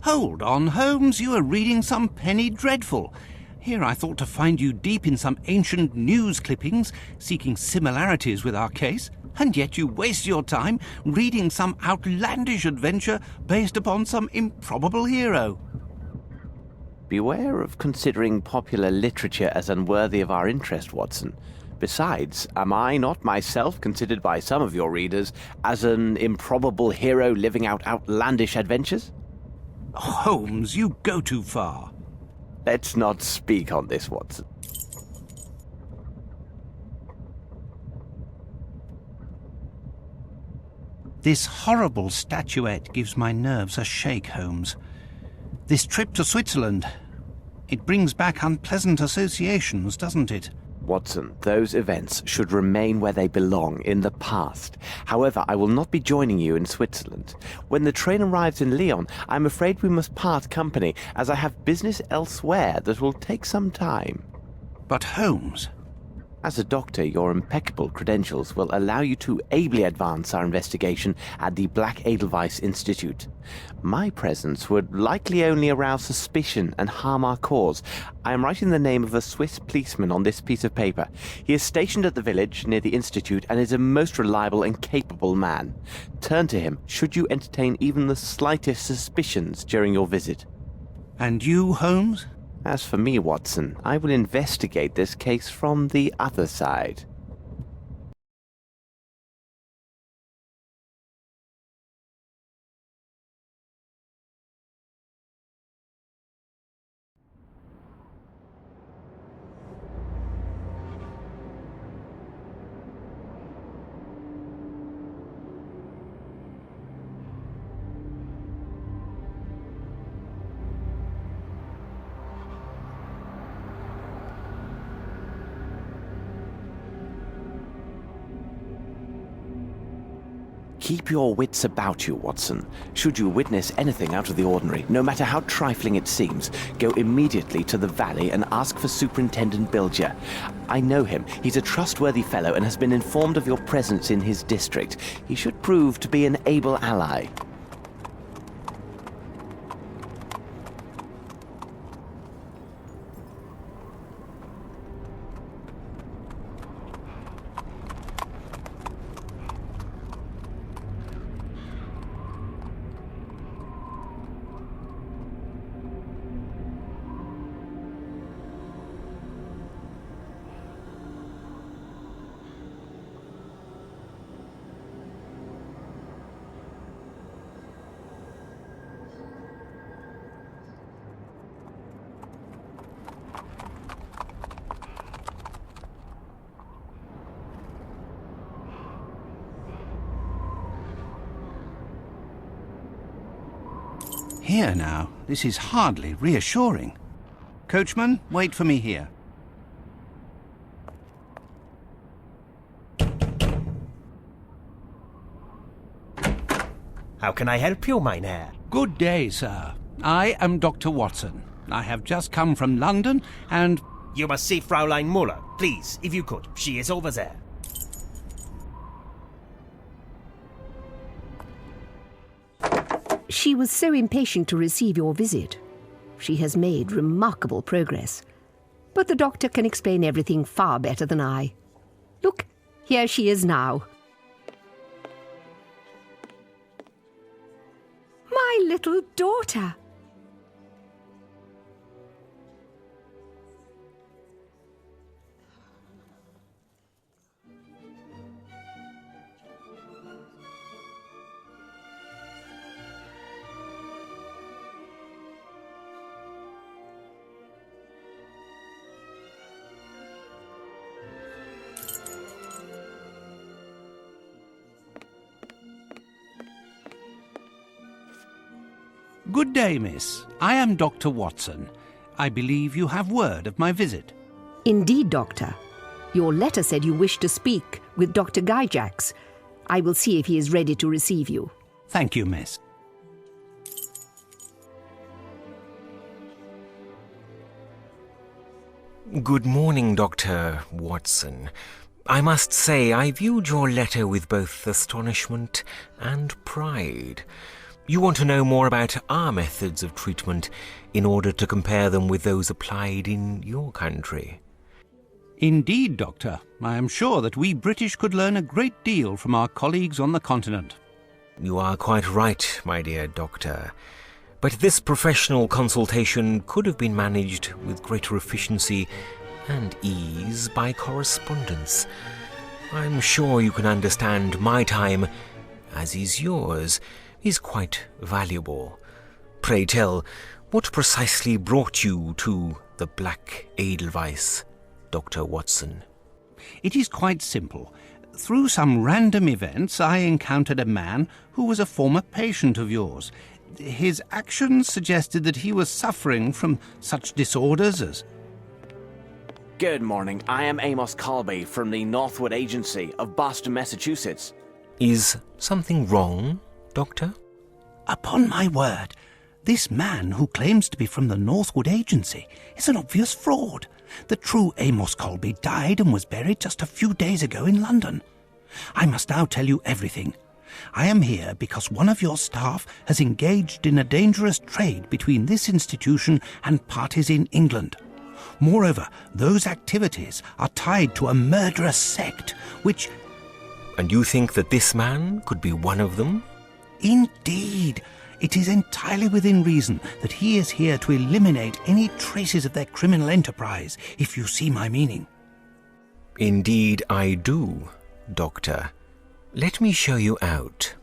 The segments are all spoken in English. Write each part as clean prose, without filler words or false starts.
Hold on, Holmes, you are reading some penny dreadful. Here I thought to find you deep in some ancient news clippings, seeking similarities with our case, and yet you waste your time reading some outlandish adventure based upon some improbable hero. Beware of considering popular literature as unworthy of our interest, Watson. Besides, am I not myself considered by some of your readers as an improbable hero living out outlandish adventures? Holmes, you go too far. Let's not speak on this, Watson. This horrible statuette gives my nerves a shake, Holmes. This trip to Switzerland, it brings back unpleasant associations, doesn't it? Watson, those events should remain where they belong, in the past. However, I will not be joining you in Switzerland. When the train arrives in Lyon, I'm afraid we must part company, as I have business elsewhere that will take some time. But Holmes... As a doctor, your impeccable credentials will allow you to ably advance our investigation at the Black Edelweiss Institute. My presence would likely only arouse suspicion and harm our cause. I am writing the name of a Swiss policeman on this piece of paper. He is stationed at the village near the Institute and is a most reliable and capable man. Turn to him should you entertain even the slightest suspicions during your visit. And you, Holmes? As for me, Watson, I will investigate this case from the other side. Keep your wits about you, Watson. Should you witness anything out of the ordinary, no matter how trifling it seems, go immediately to the valley and ask for Superintendent Bilger. I know him. He's a trustworthy fellow and has been informed of your presence in his district. He should prove to be an able ally. Here now, this is hardly reassuring. Coachman, wait for me here. How can I help you, mein Herr? Good day, sir. I am Dr. Watson. I have just come from London and... You must see Fraulein Muller, please, if you could. She is over there. She was so impatient to receive your visit. She has made remarkable progress. But the doctor can explain everything far better than I. Look, here she is now. My little daughter! Good day, miss. I am Dr. Watson. I believe you have word of my visit. Indeed, Doctor. Your letter said you wished to speak with Dr. Gyjax. I will see if he is ready to receive you. Thank you, miss. Good morning, Dr. Watson. I must say I viewed your letter with both astonishment and pride. You want to know more about our methods of treatment in order to compare them with those applied in your country. Indeed, Doctor. I am sure that we British could learn a great deal from our colleagues on the continent. You are quite right, my dear Doctor. But this professional consultation could have been managed with greater efficiency and ease by correspondence. I'm sure you can understand my time, as is yours, is quite valuable. Pray tell, what precisely brought you to the Black Edelweiss, Dr. Watson? It is quite simple. Through some random events, I encountered a man who was a former patient of yours. His actions suggested that he was suffering from such disorders as... Good morning. I am Amos Colby from the Northwood Agency of Boston, Massachusetts. Is something wrong, Doctor? Upon my word, this man who claims to be from the Northwood Agency is an obvious fraud. The true Amos Colby died and was buried just a few days ago in London. I must now tell you everything. I am here because one of your staff has engaged in a dangerous trade between this institution and parties in England. Moreover, those activities are tied to a murderous sect, which... And you think that this man could be one of them? Indeed. It is entirely within reason that he is here to eliminate any traces of their criminal enterprise, if you see my meaning. Indeed I do, Doctor. Let me show you out.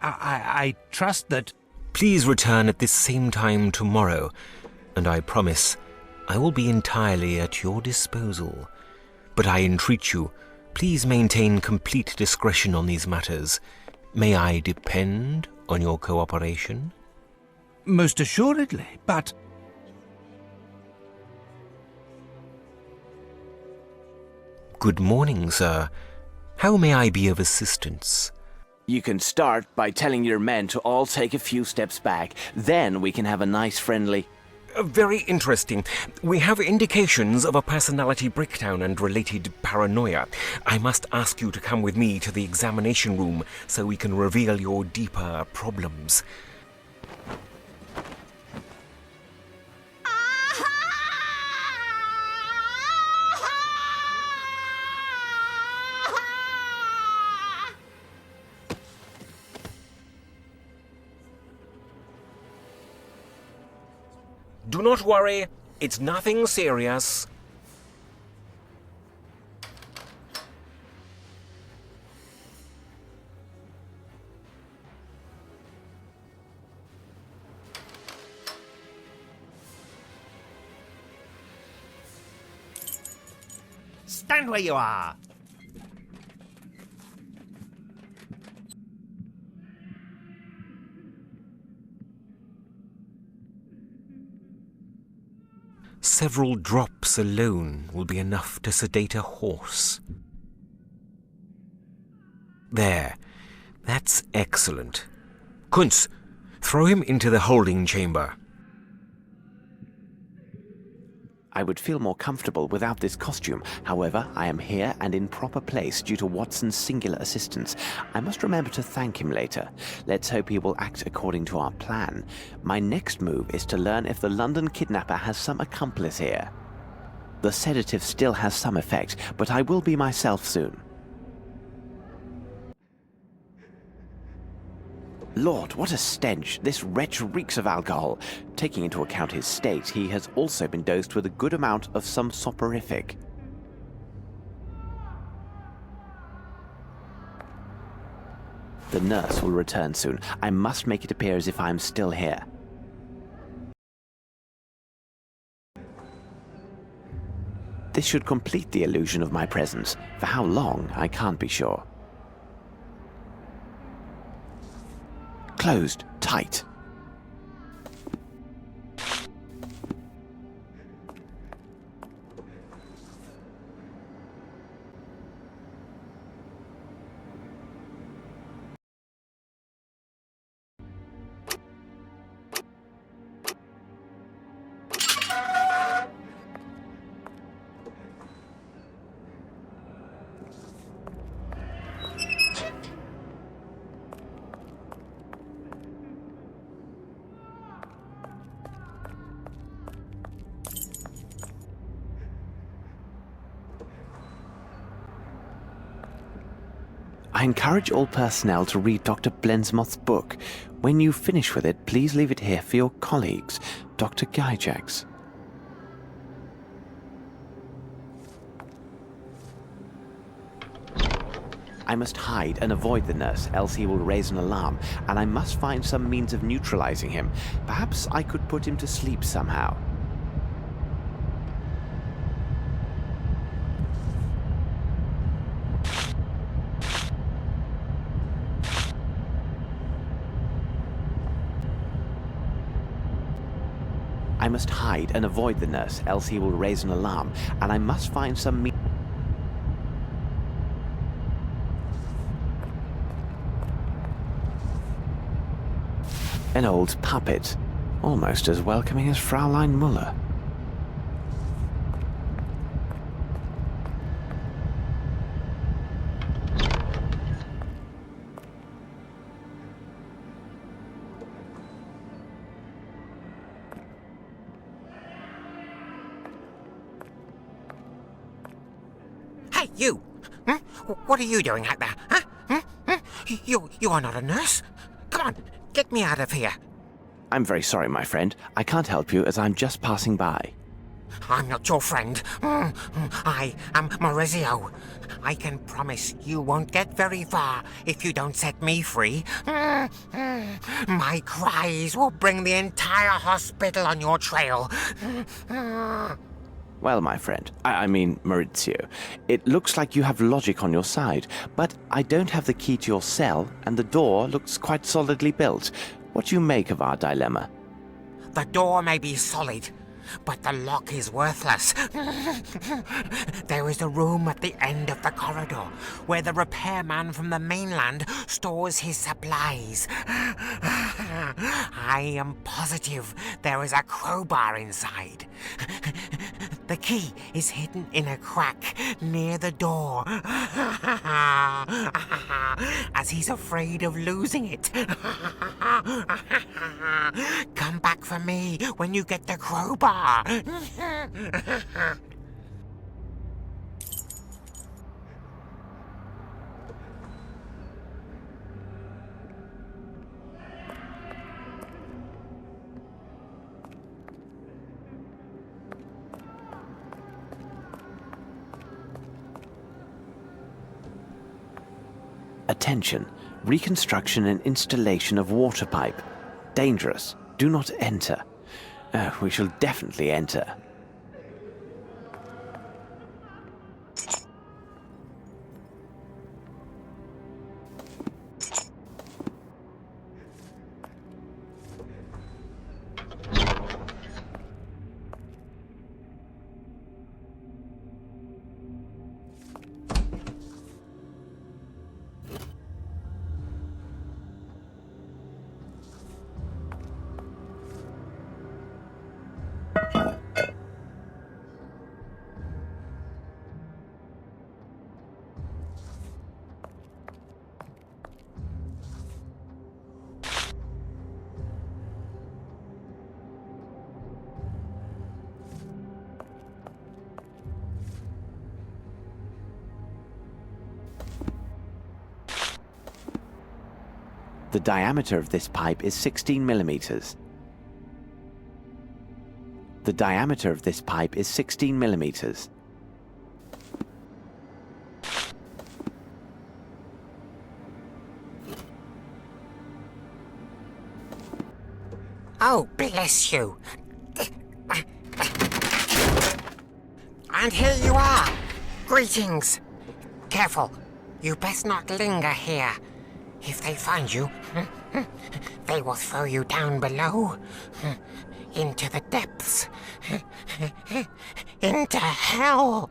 I trust that... Please return at this same time tomorrow, and I promise I will be entirely at your disposal. But I entreat you, please maintain complete discretion on these matters. May I depend on your cooperation? Most assuredly, but... Good morning, sir. How may I be of assistance? You can start by telling your men to all take a few steps back. Then we can have a nice friendly... Very interesting. We have indications of a personality breakdown and related paranoia. I must ask you to come with me to the examination room so we can reveal your deeper problems. Do not worry, it's nothing serious. Stand where you are! Several drops alone will be enough to sedate a horse. There. That's excellent. Kunz, throw him into the holding chamber. I would feel more comfortable without this costume. However, I am here and in proper place due to Watson's singular assistance. I must remember to thank him later. Let's hope he will act according to our plan. My next move is to learn if the London kidnapper has some accomplice here. The sedative still has some effect, but I will be myself soon. Lord, what a stench! This wretch reeks of alcohol. Taking into account his state, he has also been dosed with a good amount of some soporific. The nurse will return soon. I must make it appear as if I am still here. This should complete the illusion of my presence. For how long, I can't be sure. Closed. Tight. I encourage all personnel to read Dr. Blensmoth's book. When you finish with it, please leave it here for your colleagues, Dr. Gyjax. I must hide and avoid the nurse, else he will raise an alarm, and I must find some means of neutralizing him. Perhaps I could put him to sleep somehow. I must hide and avoid the nurse, else he will raise an alarm, and I must find some means. An old puppet, almost as welcoming as Fraulein Muller. Hey, you! What are you doing out there? Huh? You are not a nurse. Come on, get me out of here. I'm very sorry, my friend. I can't help you as I'm just passing by. I'm not your friend. I am Maurizio. I can promise you won't get very far if you don't set me free. My cries will bring the entire hospital on your trail. Well, my friend, I mean Maurizio, it looks like you have logic on your side, but I don't have the key to your cell, and the door looks quite solidly built. What do you make of our dilemma? The door may be solid, but the lock is worthless. There is a room at the end of the corridor where the repairman from the mainland stores his supplies. I am positive there is a crowbar inside. The key is hidden in a crack near the door, as he's afraid of losing it. Come back for me when you get the crowbar. Attention. Reconstruction and installation of water pipe. Dangerous. Do not enter. We shall definitely enter. The diameter of this pipe is 16 millimeters. The diameter of this pipe is 16 millimeters. Oh, bless you. And here you are. Greetings. Careful. You best not linger here. If they find you, they will throw you down below. Into the depths. Into hell.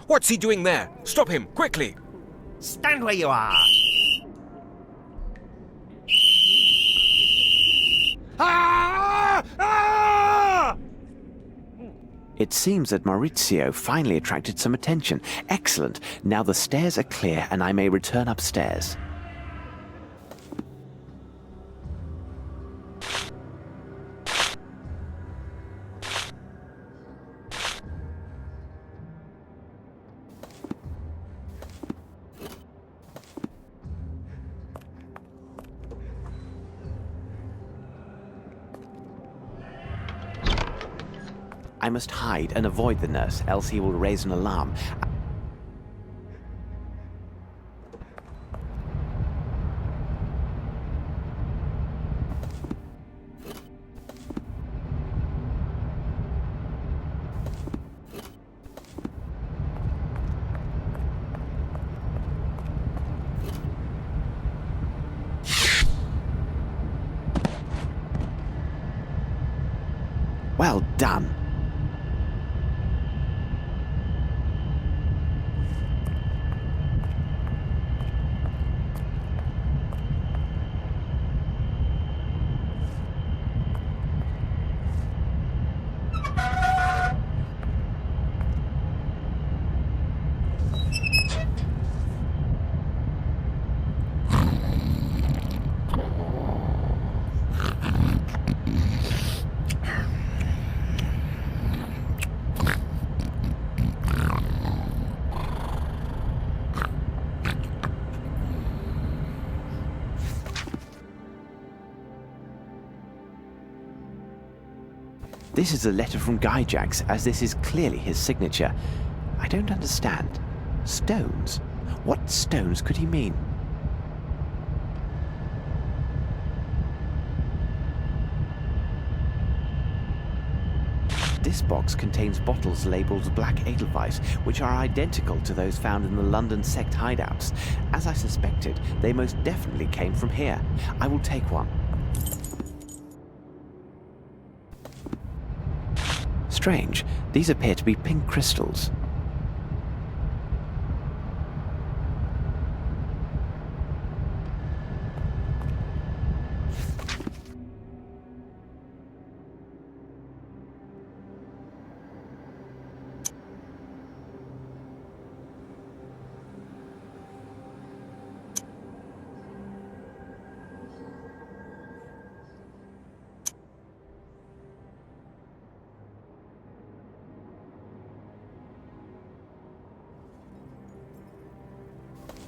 What's he doing there? Stop him, quickly! Stand where you are! Ah! Ah! It seems that Maurizio finally attracted some attention. Excellent. Now the stairs are clear and I may return upstairs. I must hide and avoid the nurse, else he will raise an alarm. Well done. This is a letter from Gyjax, as this is clearly his signature. I don't understand. Stones? What stones could he mean? This box contains bottles labelled Black Edelweiss, which are identical to those found in the London sect hideouts. As I suspected, they most definitely came from here. I will take one. Strange, these appear to be pink crystals.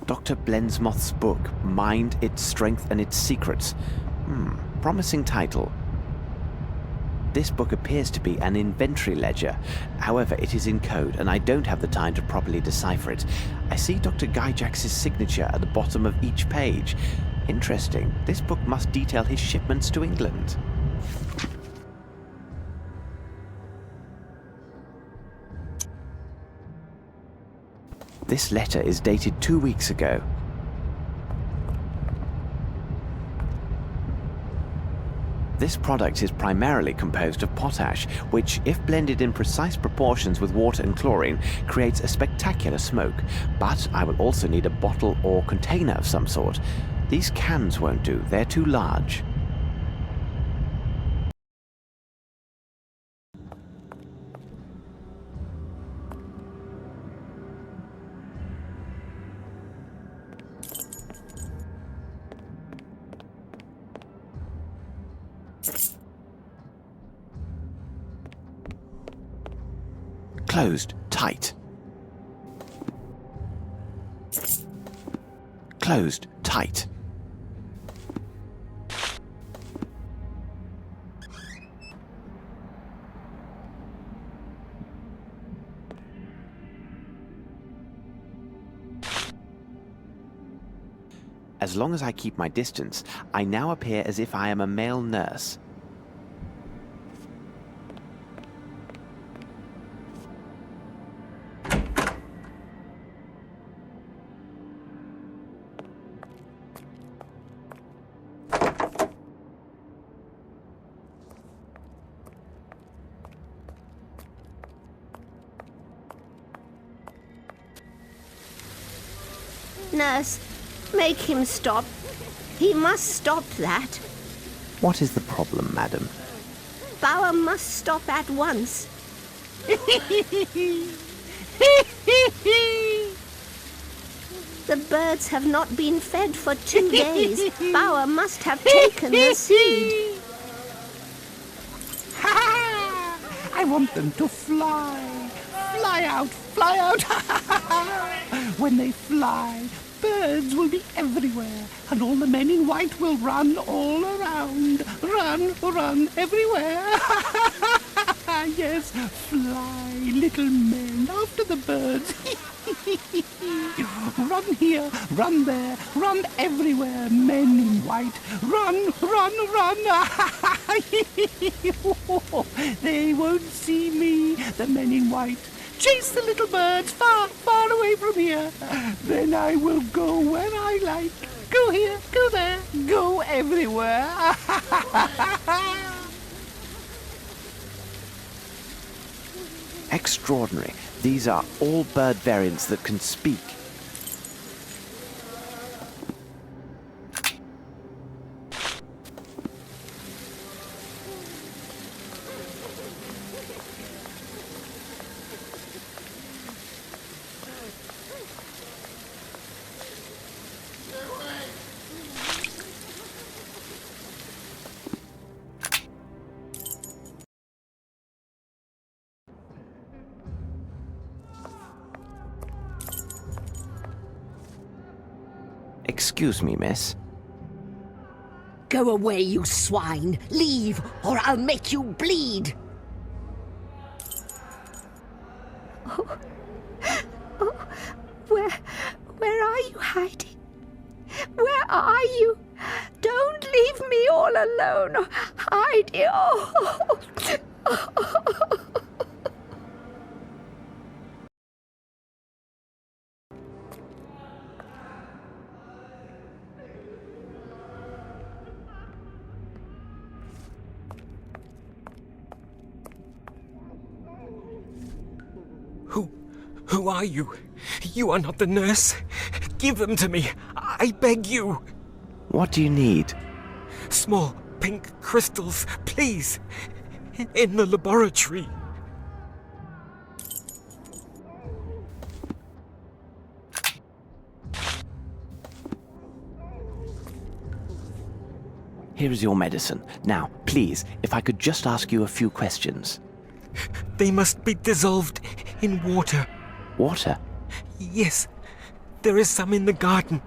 Dr. Blensmoth's book, Mind, Its Strength and Its Secrets. Promising title. This book appears to be an inventory ledger. However, it is in code, and I don't have the time to properly decipher it. I see Dr. Gyjax's signature at the bottom of each page. Interesting. This book must detail his shipments to England. This letter is dated 2 weeks ago. This product is primarily composed of potash, which, if blended in precise proportions with water and chlorine, creates a spectacular smoke. But I will also need a bottle or container of some sort. These cans won't do, they're too large. Closed tight. Closed tight. As long as I keep my distance, I now appear as if I am a male nurse. Nurse, make him stop. He must stop that. What is the problem, madam? Bauer must stop at once. The birds have not been fed for 2 days. Bauer must have taken the seed. I want them to fly. Fly out, fly out. When they fly, birds will be everywhere, and all the men in white will run all around. Run, run everywhere. Yes, fly, little men, after the birds. Run here, run there, run everywhere, men in white. Run, run, run. They won't see me, the men in white. Chase the little birds far, far away from here. Then I will go where I like. Go here, go there, go everywhere. Extraordinary. These are all bird variants that can speak. Excuse me, miss. Go away, you swine! Leave, or I'll make you bleed! Oh, where are you hiding? Where are you? Don't leave me all alone! Heidi! Oh. Who are you? You are not the nurse. Give them to me. I beg you. What do you need? Small pink crystals, please. In the laboratory. Here is your medicine. Now, please, if I could just ask you a few questions. They must be dissolved in water. Water? Yes, there is some in the garden.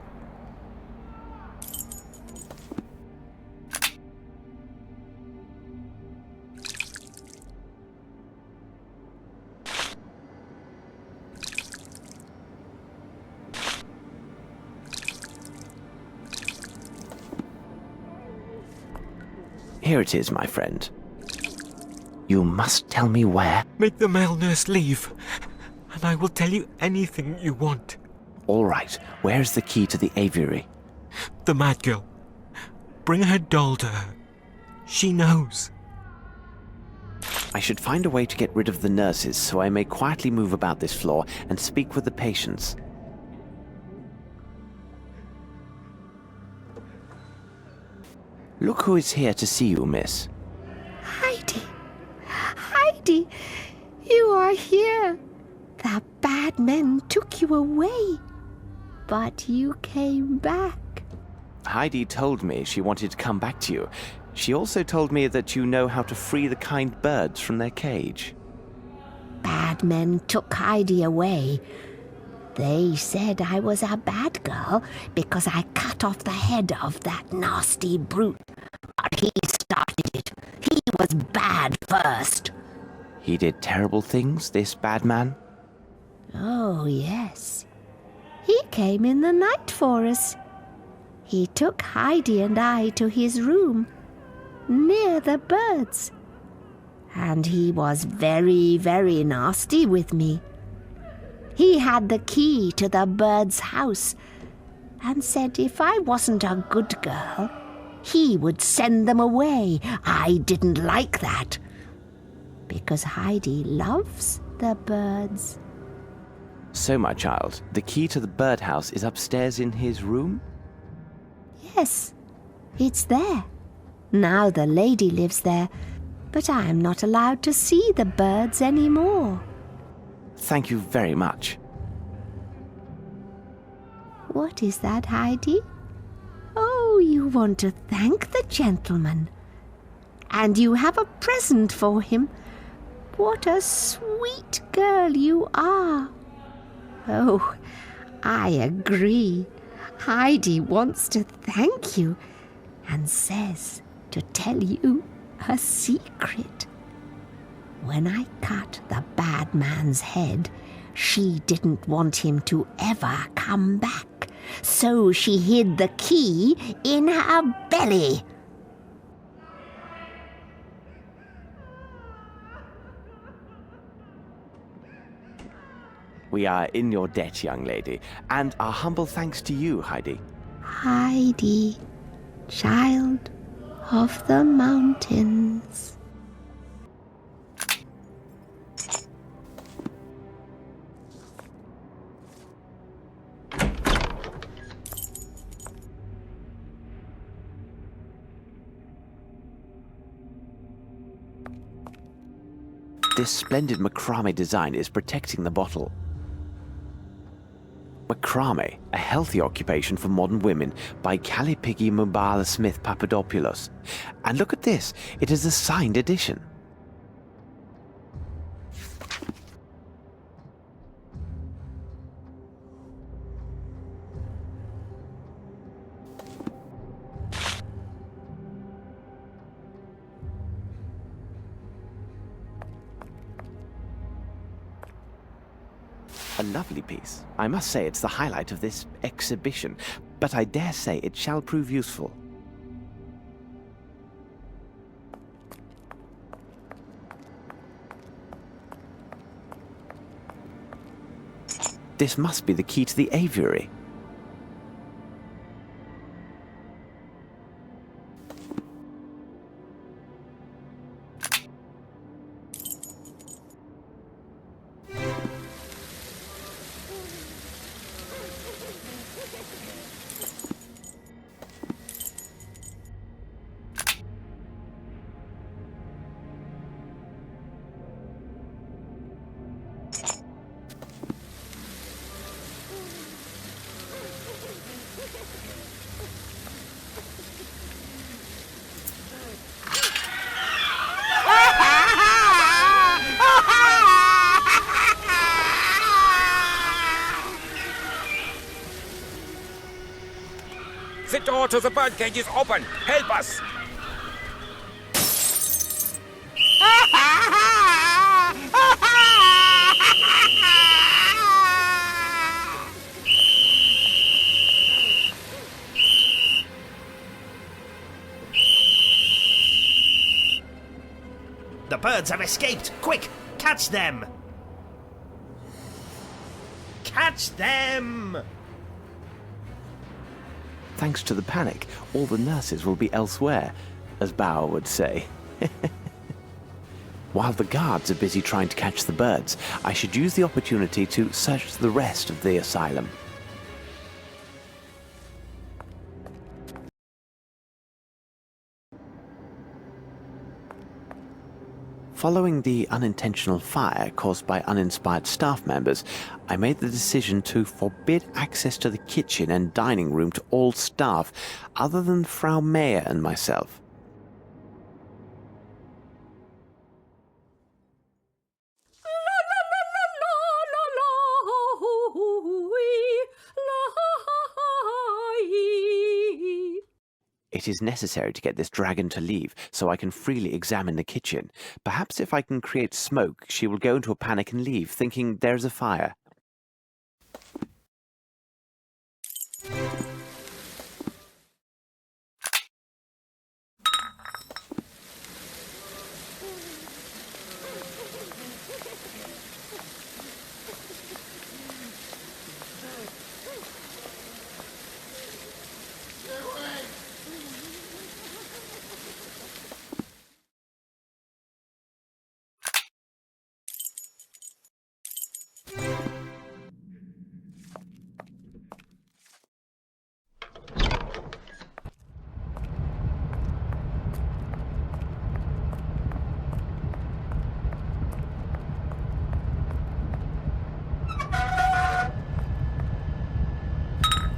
Here it is, my friend. You must tell me where. Make the male nurse leave, and I will tell you anything you want. All right, where's the key to the aviary? The mad girl. Bring her doll to her. She knows. I should find a way to get rid of the nurses so I may quietly move about this floor and speak with the patients. Look who is here to see you, miss. Heidi! Heidi! You are here! The bad men took you away, but you came back. Heidi told me she wanted to come back to you. She also told me that you know how to free the kind birds from their cage. Bad men took Heidi away. They said I was a bad girl because I cut off the head of that nasty brute. But he started it. He was bad first. He did terrible things, this bad man? Oh, yes. He came in the night for us. He took Heidi and I to his room, near the birds. And he was very, very nasty with me. He had the key to the bird's house and said if I wasn't a good girl, he would send them away. I didn't like that, because Heidi loves the birds. So, my child, the key to the birdhouse is upstairs in his room? Yes, it's there. Now the lady lives there, but I am not allowed to see the birds anymore. Thank you very much. What is that, Heidi? Oh, you want to thank the gentleman. And you have a present for him. What a sweet girl you are. Oh, I agree. Heidi wants to thank you and says to tell you a secret. When I cut the bad man's head, she didn't want him to ever come back, so she hid the key in her belly. We are in your debt, young lady, and our humble thanks to you, Heidi. Heidi, child of the mountains. This splendid macrame design is protecting the bottle. Macrame, a healthy occupation for modern women, by Kalipigi Mubala Smith Papadopoulos. And look at this, it is a signed edition. A lovely piece. I must say it's the highlight of this exhibition, but I dare say it shall prove useful. This must be the key to the aviary. The door to the birdcage is open! Help us! The birds have escaped! Quick! Catch them! Catch them! Thanks to the panic, all the nurses will be elsewhere, as Bauer would say. While the guards are busy trying to catch the birds, I should use the opportunity to search the rest of the asylum. Following the unintentional fire caused by uninspired staff members, I made the decision to forbid access to the kitchen and dining room to all staff other than Frau Mayer and myself. It is necessary to get this dragon to leave, so I can freely examine the kitchen. Perhaps if I can create smoke, she will go into a panic and leave, thinking there's a fire.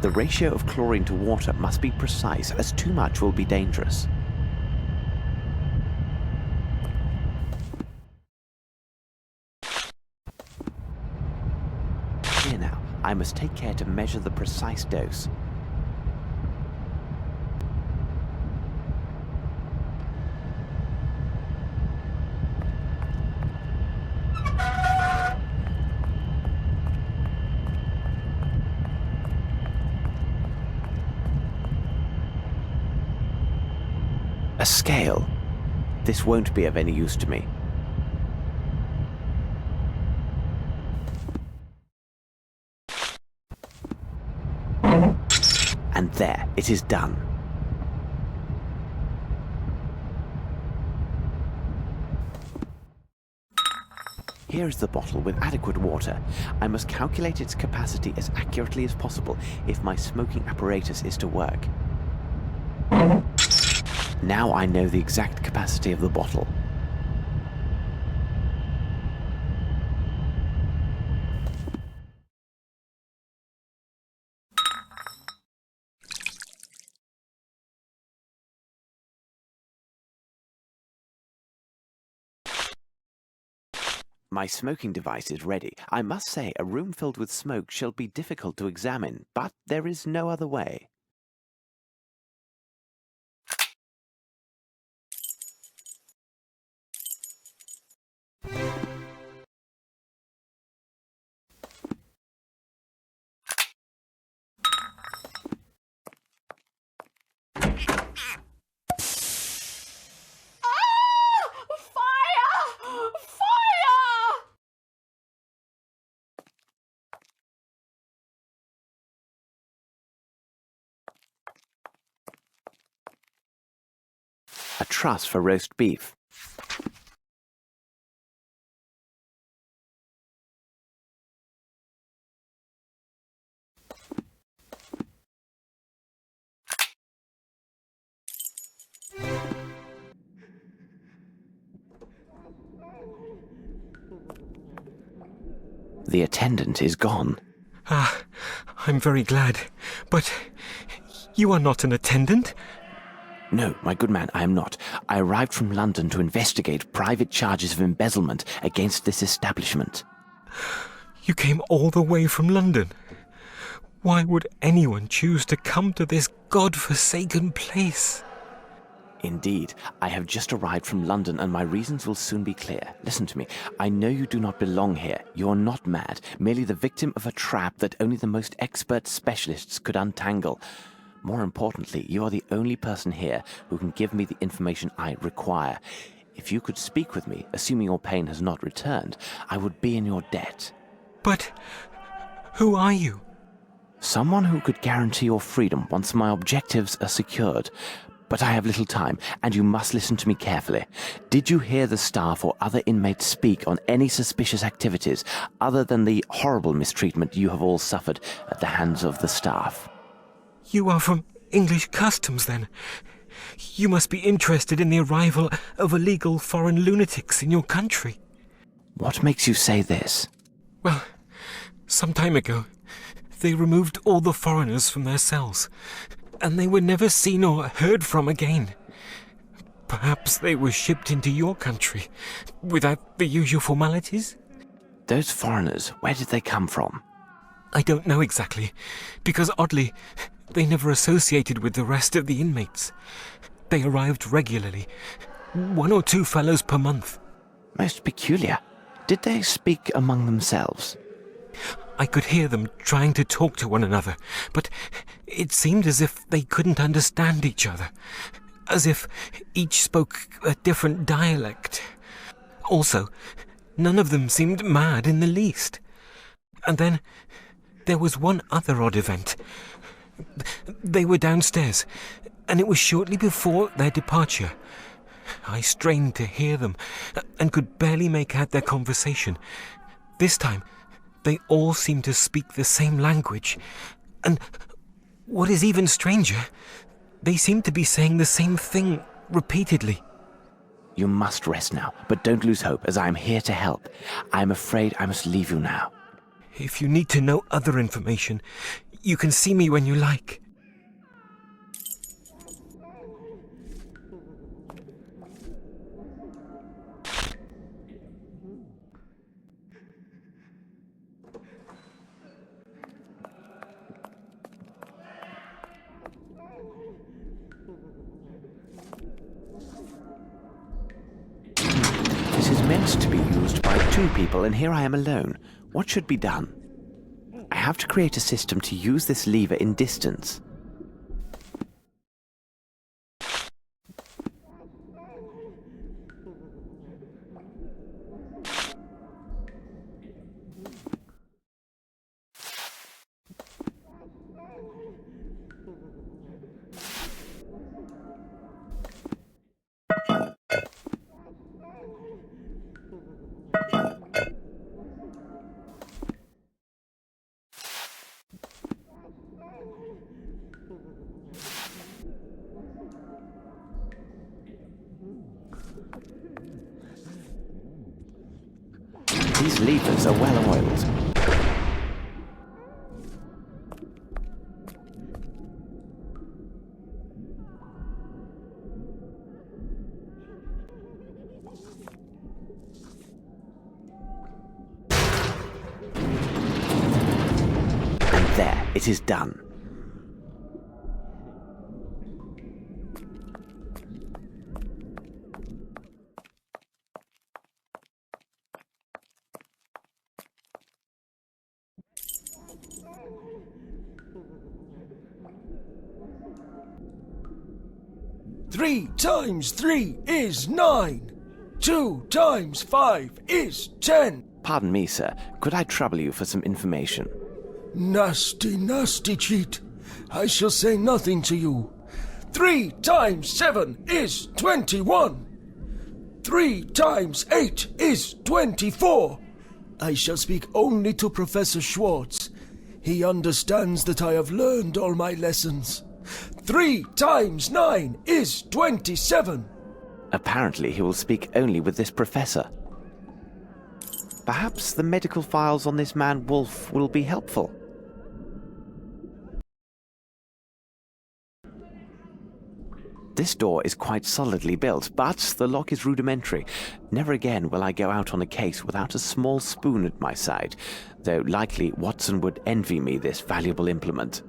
The ratio of chlorine to water must be precise, as too much will be dangerous. Here now, I must take care to measure the precise dose. A scale. This won't be of any use to me. And there, it is done. Here is the bottle with adequate water. I must calculate its capacity as accurately as possible if my smoking apparatus is to work. Now I know the exact capacity of the bottle. My smoking device is ready. I must say, a room filled with smoke shall be difficult to examine, but there is no other way. A truss for roast beef. The attendant is gone. Ah, I'm very glad. But you are not an attendant? No, my good man, I am not. I arrived from London to investigate private charges of embezzlement against this establishment. You came all the way from London? Why would anyone choose to come to this God-forsaken place? Indeed, I have just arrived from London and my reasons will soon be clear. Listen to me. I know you do not belong here. You are not mad, merely the victim of a trap that only the most expert specialists could untangle. More importantly, you are the only person here who can give me the information I require. If you could speak with me, assuming your pain has not returned, I would be in your debt. But who are you? Someone who could guarantee your freedom once my objectives are secured. But I have little time, and you must listen to me carefully. Did you hear the staff or other inmates speak on any suspicious activities other than the horrible mistreatment you have all suffered at the hands of the staff? You are from English customs, then. You must be interested in the arrival of illegal foreign lunatics in your country. What makes you say this? Well, some time ago, they removed all the foreigners from their cells, and they were never seen or heard from again. Perhaps they were shipped into your country without the usual formalities? Those foreigners, where did they come from? I don't know exactly, because oddly, they never associated with the rest of the inmates. They arrived regularly, 1 or 2 fellows per month. Most peculiar. Did they speak among themselves? I could hear them trying to talk to one another, but it seemed as if they couldn't understand each other, as if each spoke a different dialect. Also, none of them seemed mad in the least. And then there was one other odd event. They were downstairs, and it was shortly before their departure. I strained to hear them, and could barely make out their conversation. This time, they all seemed to speak the same language, and what is even stranger, they seemed to be saying the same thing repeatedly. You must rest now, but don't lose hope, as I am here to help. I am afraid I must leave you now. If you need to know other information, you can see me when you like. This is meant to be used by 2 people, and here I am alone. What should be done? I have to create a system to use this lever in distance. These levers are well oiled. And there, it is done. Three times 3 is 9. 2 times 5 is 10. Pardon me, sir. Could I trouble you for some information? Nasty, nasty cheat. I shall say nothing to you. 3 times 7 is 21. 3 times 8 is 24. I shall speak only to Professor Schwartz. He understands that I have learned all my lessons. 3 times 9 is 27. Apparently he will speak only with this professor. Perhaps the medical files on this man Wolf will be helpful. This door is quite solidly built, but the lock is rudimentary. Never again will I go out on a case without a small spoon at my side, though likely Watson would envy me this valuable implement.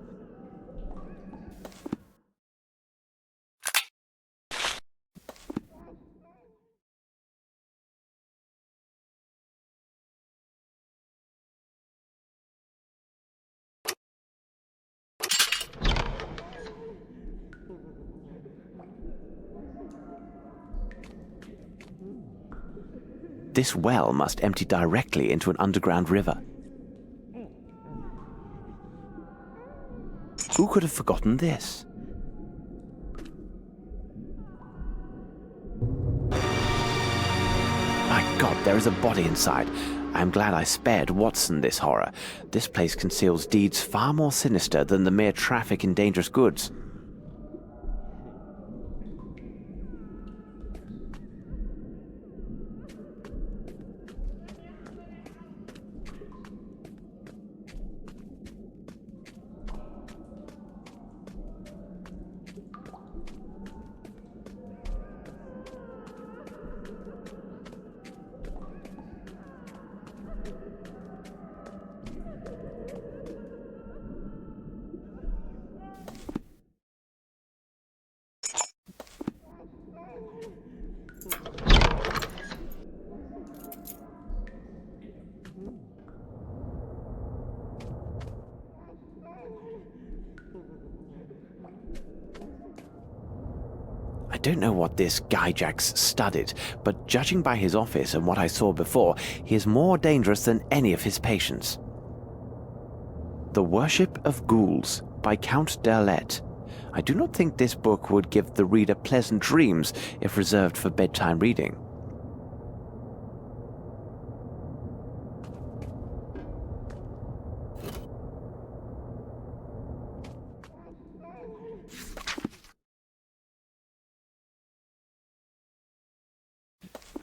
This well must empty directly into an underground river. Who could have forgotten this? My God, there is a body inside. I am glad I spared Watson this horror. This place conceals deeds far more sinister than the mere traffic in dangerous goods. I don't know what this Guy Jack's studied, but judging by his office and what I saw before, he is more dangerous than any of his patients. The Worship of Ghouls by Count d'Erlette. I do not think this book would give the reader pleasant dreams if reserved for bedtime reading.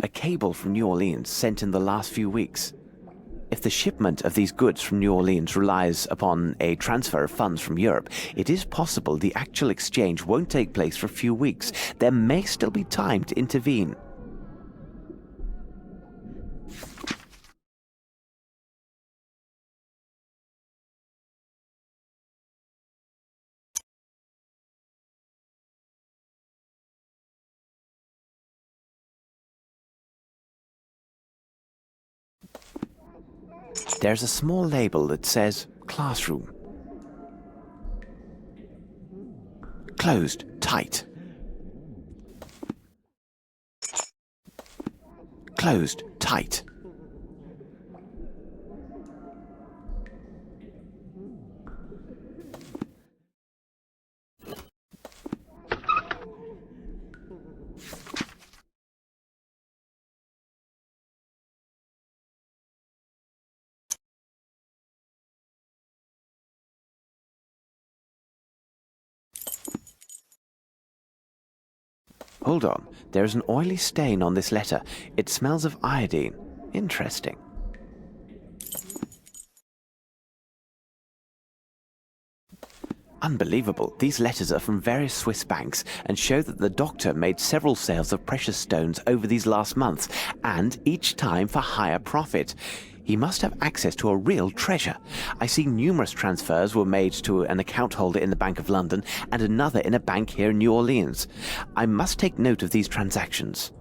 A cable from New Orleans sent in the last few weeks. If the shipment of these goods from New Orleans relies upon a transfer of funds from Europe, it is possible the actual exchange won't take place for a few weeks. There may still be time to intervene. There's a small label that says classroom. Closed tight. Closed tight. Hold on, there's an oily stain on this letter. It smells of iodine. Interesting. Unbelievable. These letters are from various Swiss banks and show that the doctor made several sales of precious stones over these last months, and each time for higher profit. He must have access to a real treasure. I see numerous transfers were made to an account holder in the Bank of London and another in a bank here in New Orleans. I must take note of these transactions.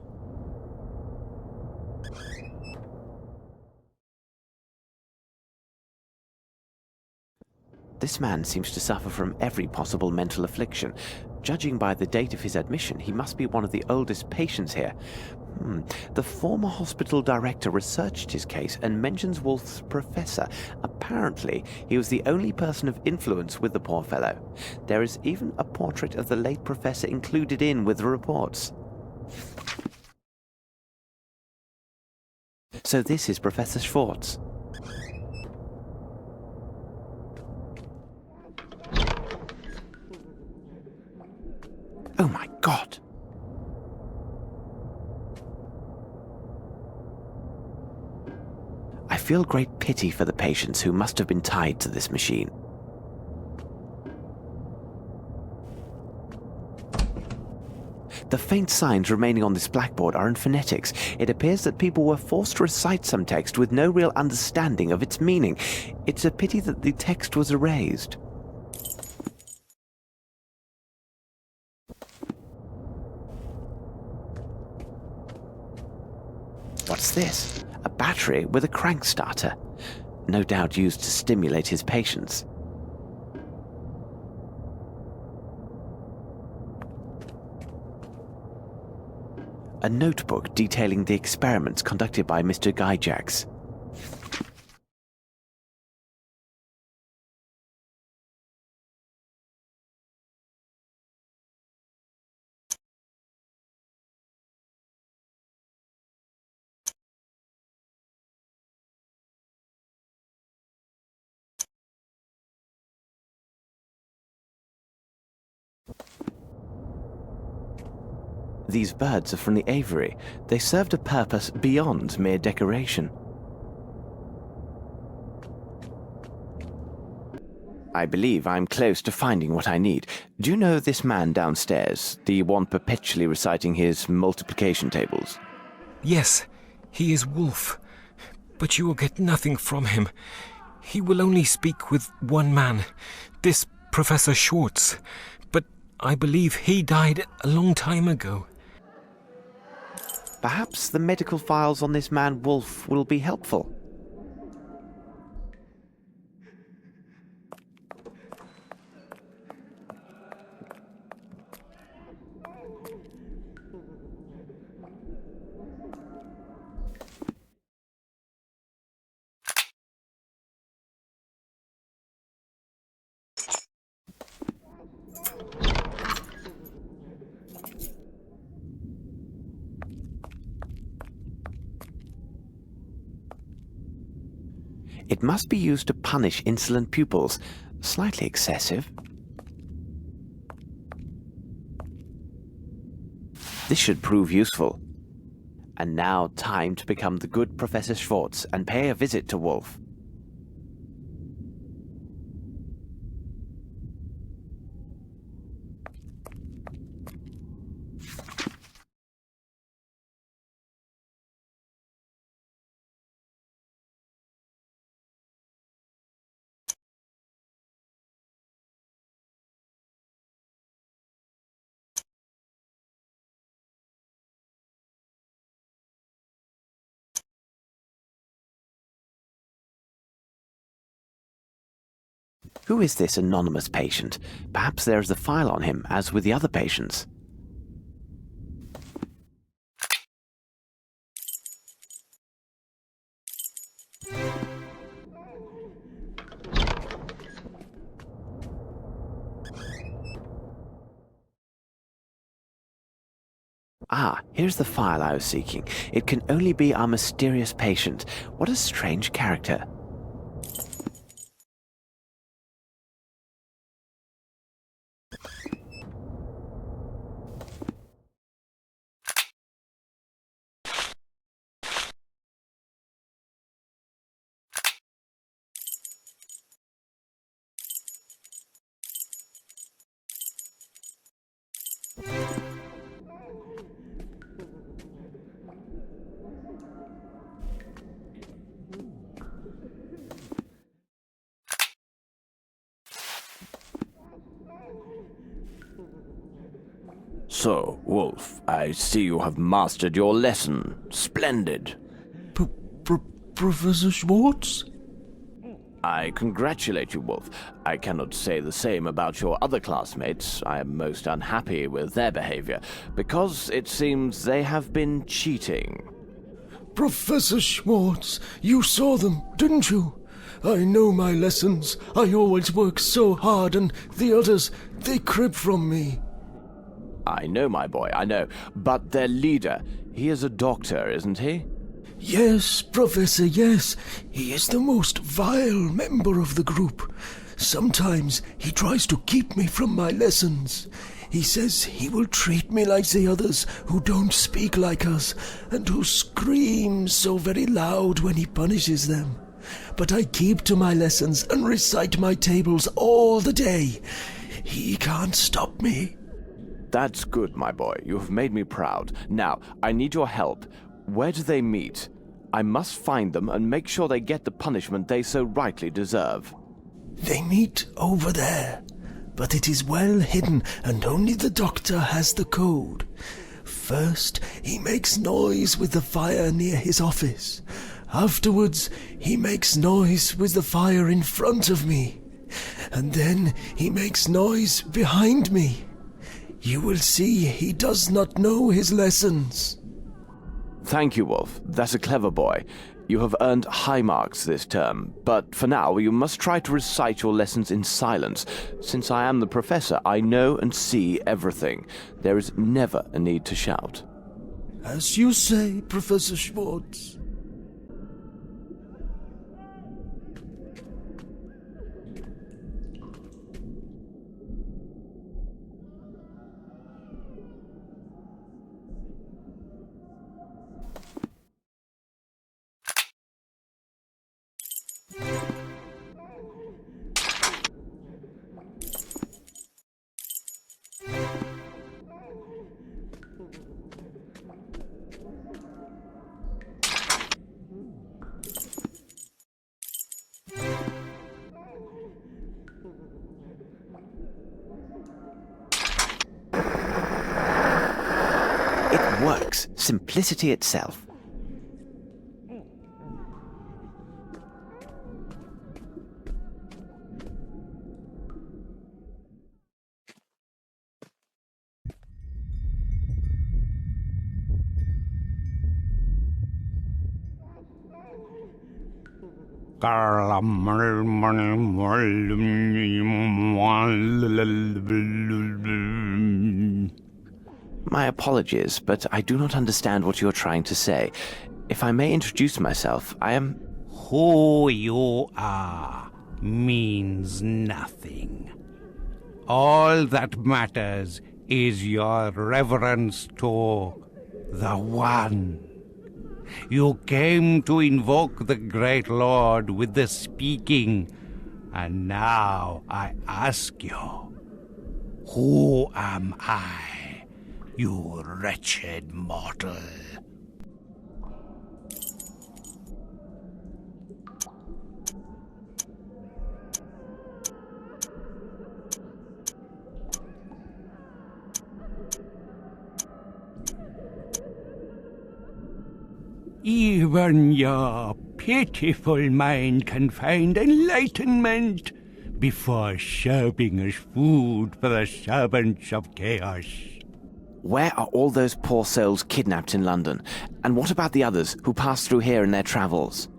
This man seems to suffer from every possible mental affliction. Judging by the date of his admission, he must be one of the oldest patients here. The former hospital director researched his case and mentions Wolf's professor. Apparently, he was the only person of influence with the poor fellow. There is even a portrait of the late professor included in with the reports. So this is Professor Schwartz. Oh my God! I feel great pity for the patients who must have been tied to this machine. The faint signs remaining on this blackboard are in phonetics. It appears that people were forced to recite some text with no real understanding of its meaning. It's a pity that the text was erased. What's this? A battery with a crank starter. No doubt used to stimulate his patients. A notebook detailing the experiments conducted by Mr. Gyjax. These birds are from the aviary. They served a purpose beyond mere decoration. I believe I'm close to finding what I need. Do you know this man downstairs, the one perpetually reciting his multiplication tables? Yes, he is Wolf, but you will get nothing from him. He will only speak with one man, this Professor Schwartz, but I believe he died a long time ago. Perhaps the medical files on this man Wolf will be helpful. It must be used to punish insolent pupils. Slightly excessive. This should prove useful. And now time to become the good Professor Schwartz and pay a visit to Wolf. Who is this anonymous patient? Perhaps there is a file on him, as with the other patients. Ah, here's the file I was seeking. It can only be our mysterious patient. What a strange character. So, Wolf, I see you have mastered your lesson. Splendid. Professor Schwartz? I congratulate you, Wolf. I cannot say the same about your other classmates. I am most unhappy with their behavior, because it seems they have been cheating. Professor Schwartz, you saw them, didn't you? I know my lessons. I always work so hard, and the others, they crib from me. I know, my boy, I know. But their leader, he is a doctor, isn't he? Yes, Professor, yes. He is the most vile member of the group. Sometimes he tries to keep me from my lessons. He says he will treat me like the others who don't speak like us and who scream so very loud when he punishes them. But I keep to my lessons and recite my tables all the day. He can't stop me. That's good, my boy. You have made me proud. Now, I need your help. Where do they meet? I must find them and make sure they get the punishment they so rightly deserve. They meet over there, but it is well hidden and only the doctor has the code. First, he makes noise with the fire near his office. Afterwards, he makes noise with the fire in front of me. And then he makes noise behind me. You will see he does not know his lessons. Thank you, Wolf. That's a clever boy. You have earned high marks this term, but for now you must try to recite your lessons in silence. Since I am the professor, I know and see everything. There is never a need to shout. As you say, Professor Schwartz. It works. Simplicity itself. My apologies, but I do not understand what you are trying to say. If I may introduce myself, I am... Who you are means nothing. All that matters is your reverence to the One. You came to invoke the great Lord with the speaking, and now I ask you, who am I, you wretched mortal? Even your pitiful mind can find enlightenment before serving as food for the servants of chaos. Where are all those poor souls kidnapped in London? And what about the others who passed through here in their travels?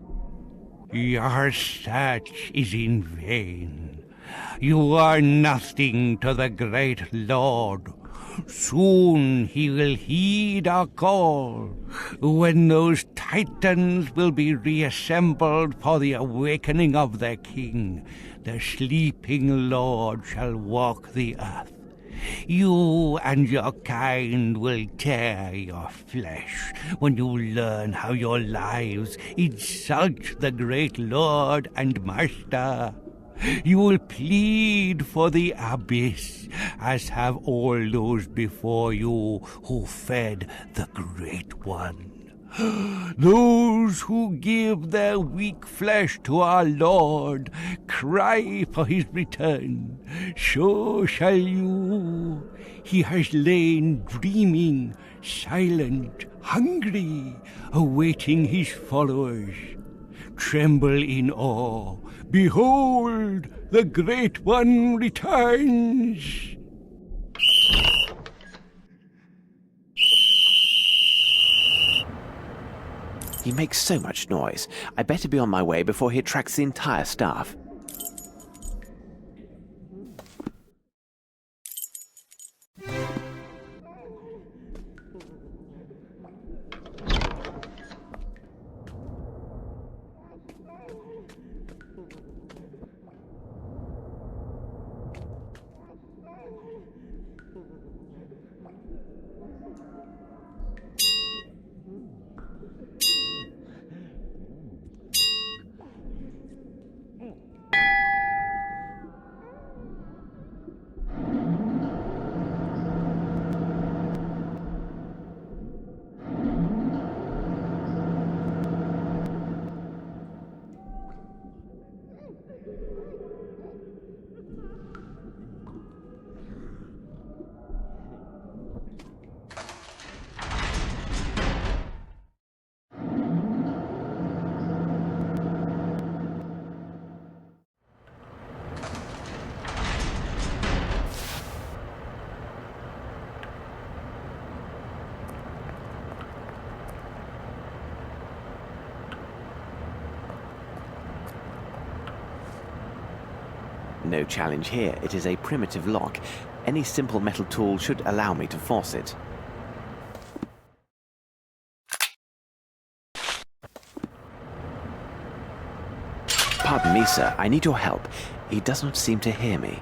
Your search is in vain. You are nothing to the great Lord. Soon he will heed our call, when those titans will be reassembled for the awakening of their king. The sleeping Lord shall walk the earth. You and your kind will tear your flesh when you learn how your lives insult the great Lord and Master. You will plead for the abyss, as have all those before you who fed the Great One. Those who give their weak flesh to our Lord cry for his return. So shall you. He has lain dreaming, silent, hungry, awaiting his followers. Tremble in awe. Behold, the Great One returns. He makes so much noise. I better be on my way before he attracts the entire staff. No challenge here. It is a primitive lock. Any simple metal tool should allow me to force it. Pardon me, sir. I need your help. He does not seem to hear me.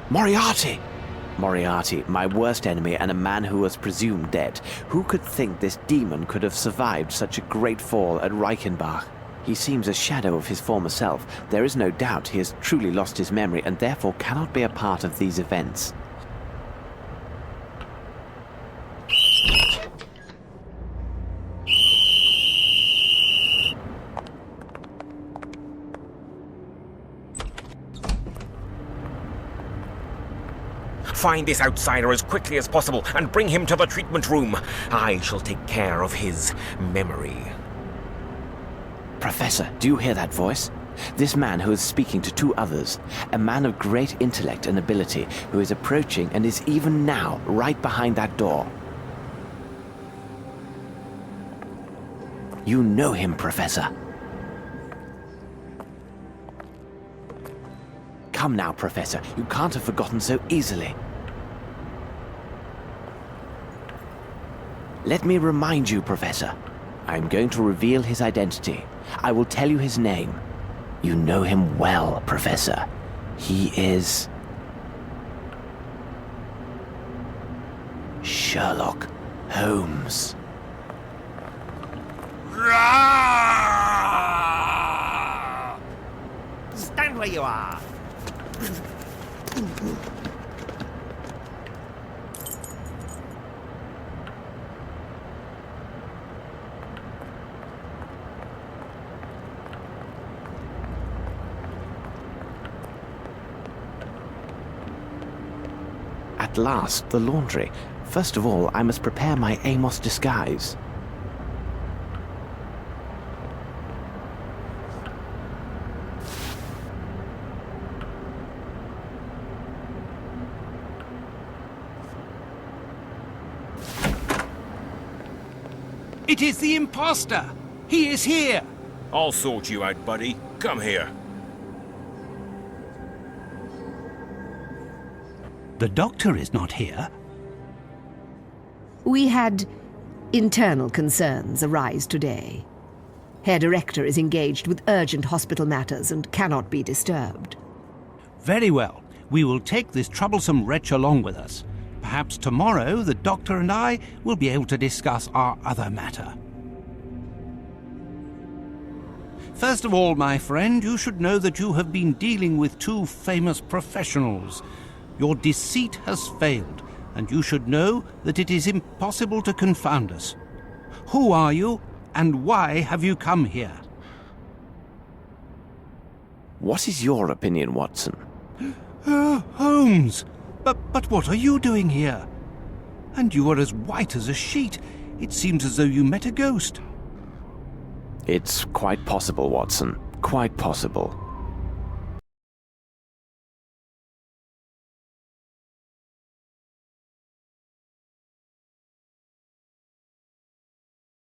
Moriarty! Moriarty, my worst enemy and a man who was presumed dead. Who could think this demon could have survived such a great fall at Reichenbach? He seems a shadow of his former self. There is no doubt he has truly lost his memory and therefore cannot be a part of these events. Find this outsider as quickly as possible and bring him to the treatment room. I shall take care of his memory. Professor, do you hear that voice? This man who is speaking to two others, a man of great intellect and ability, who is approaching and is even now right behind that door. You know him, Professor. Come now, Professor. You can't have forgotten so easily. Let me remind you, Professor. I'm going to reveal his identity. I will tell you his name. You know him well, Professor. He is... Sherlock Holmes. Stand where you are. At last, the laundry. First of all, I must prepare my Amos disguise. It is the imposter! He is here! I'll sort you out, buddy. Come here. The doctor is not here. We had internal concerns arise today. Herr Director is engaged with urgent hospital matters and cannot be disturbed. Very well. We will take this troublesome wretch along with us. Perhaps tomorrow the doctor and I will be able to discuss our other matter. First of all, my friend, you should know that you have been dealing with two famous professionals. Your deceit has failed. and you should know that it is impossible to confound us. Who are you, and why have you come here? What is your opinion, Watson? Holmes! But what are you doing here? And you are as white as a sheet. It seems as though you met a ghost. It's quite possible, Watson. Quite possible.